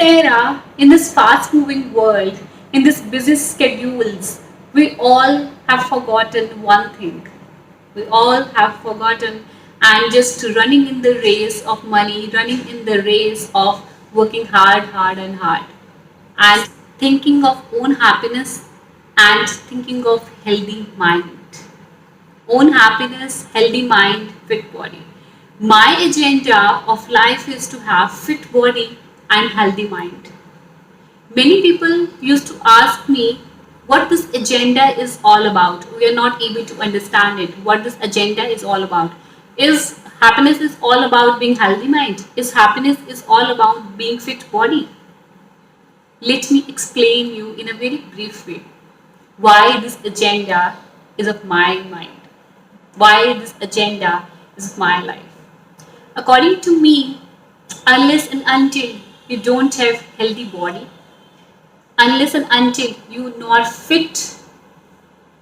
era, in this fast moving world, in this busy schedules, we all have forgotten one thing. We all have forgotten and just running in the race of money, running in the race of working hard and hard, and thinking of own happiness and thinking of healthy mind. Own happiness, healthy mind, fit body. My agenda of life is to have fit body and healthy mind. Many people used to ask me what this agenda is all about. We are not able to understand it. What this agenda is all about. Is happiness is all about being healthy mind? Is happiness is all about being fit body? Let me explain you in a very brief way why this agenda is of my mind. Why this agenda is of my life. According to me, unless and until you don't have healthy body, unless and until you are not fit,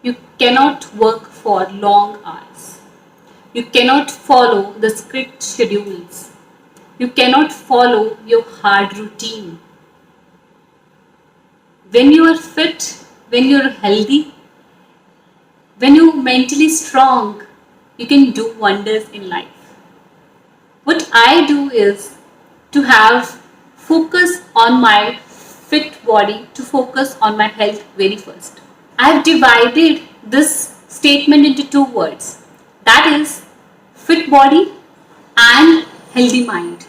you cannot work for long hours. You cannot follow the strict schedules. You cannot follow your hard routine. When you are fit, when you are healthy, when you are mentally strong, you can do wonders in life. What I do is to have focus on my fit body, to focus on my health very first. I have divided this statement into two words, that is fit body and healthy mind.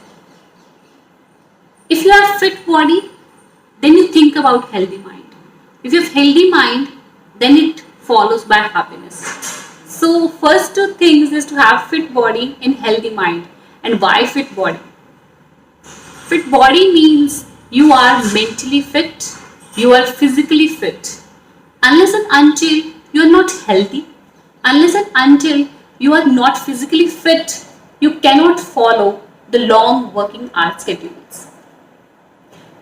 If you have fit body, then you think about healthy mind. If you have healthy mind, then it follows by happiness. So first two things is to have fit body and healthy mind. And why fit body? Fit body means you are mentally fit, you are physically fit. Unless and until you are not healthy, unless and until you are not physically fit, you cannot follow the long working hour schedules.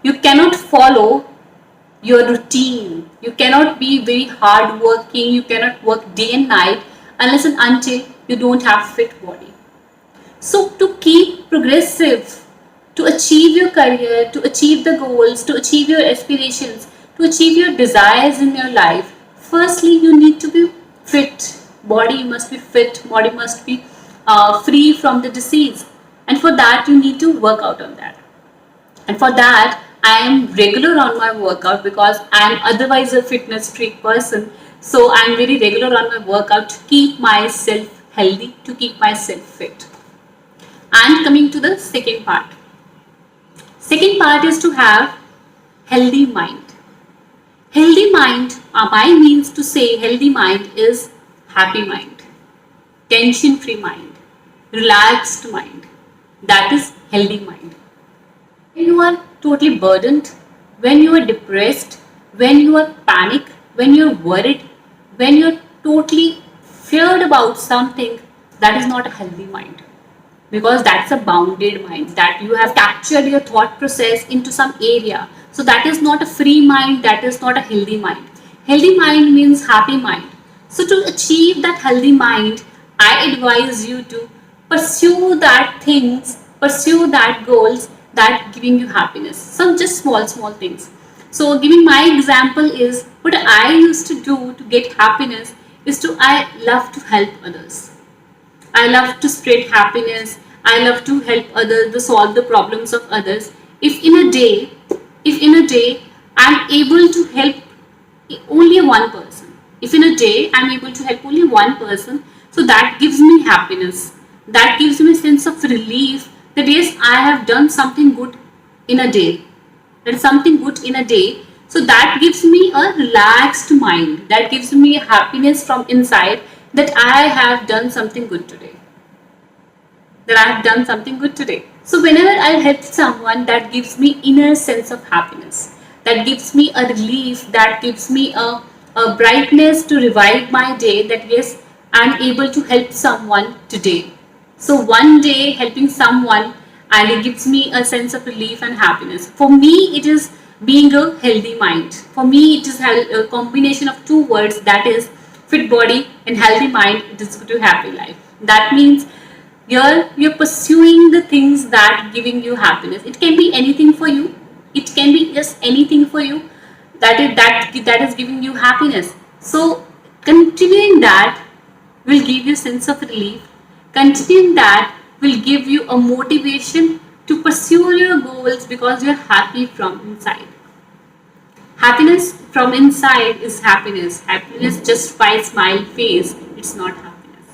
You cannot follow your routine. You cannot be very hard working. You cannot work day and night unless and until you don't have fit body. So to keep progressive, to achieve your career, to achieve the goals, to achieve your aspirations, to achieve your desires in your life, firstly you need to be fit. Body must be fit. Body must be free from the disease. And for that you need to work out on that. And for that I am regular on my workout because I am otherwise a fitness freak person. So I am very regular on my workout to keep myself healthy, to keep myself fit. And coming to the second part. Second part is to have healthy mind. Healthy mind, my means to say healthy mind is happy mind, tension free mind, relaxed mind. That is healthy mind. When you are totally burdened, when you are depressed, when you are panicked, when you are worried, when you are totally feared about something, that is not a healthy mind. Because that's a bounded mind, that you have captured your thought process into some area. So that is not a free mind, that is not a healthy mind. Healthy mind means happy mind. So to achieve that healthy mind, I advise you to pursue that things, pursue that goals that giving you happiness. Some just small things. So giving my example is what I used to do to get happiness is I love to help others. I love to spread happiness. I love to help others to solve the problems of others. If in a day I'm able to help only one person, if in a day I'm able to help only one person, so that gives me happiness. That gives me a sense of relief that yes, I have done something good in a day. That is something good in a day. So that gives me a relaxed mind. That gives me happiness from inside that I have done something good today. That I have done something good today. So whenever I help someone, that gives me inner sense of happiness. That gives me a relief. That gives me a brightness to revive my day. That yes, I am able to help someone today. So one day helping someone and it gives me a sense of relief and happiness. For me, it is being a healthy mind. For me, it is a combination of two words, that is fit body and healthy mind. It is to happy life. That means you're pursuing the things that giving you happiness. It can be anything for you. It can be just anything for you that is giving you happiness. So continuing that will give you sense of relief. Continuing that will give you a motivation to pursue your goals because you're happy from inside. Happiness from inside is happiness. Happiness just by smile face, it's not happiness.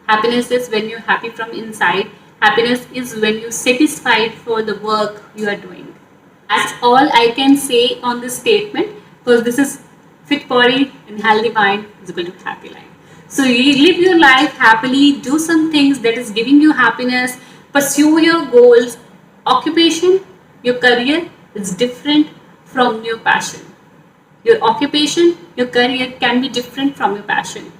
Happiness is when you're happy from inside. Happiness is when you're satisfied for the work you are doing. That's all I can say on this statement, because this is fit body and healthy mind is equal to happy life. So you live your life happily, do some things that is giving you happiness, pursue your goals. Occupation, your career is different from your passion. Your occupation, your career can be different from your passion.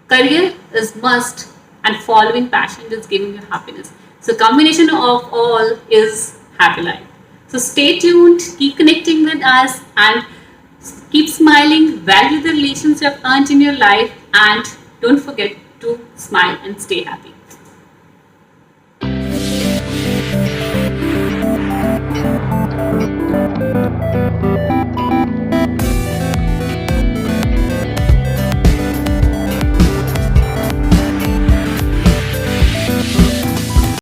Career is must and following passion is giving you happiness. So combination of all is happy life. So stay tuned, keep connecting with us and keep smiling, value the relations you have earned in your life, and don't forget to smile and stay happy.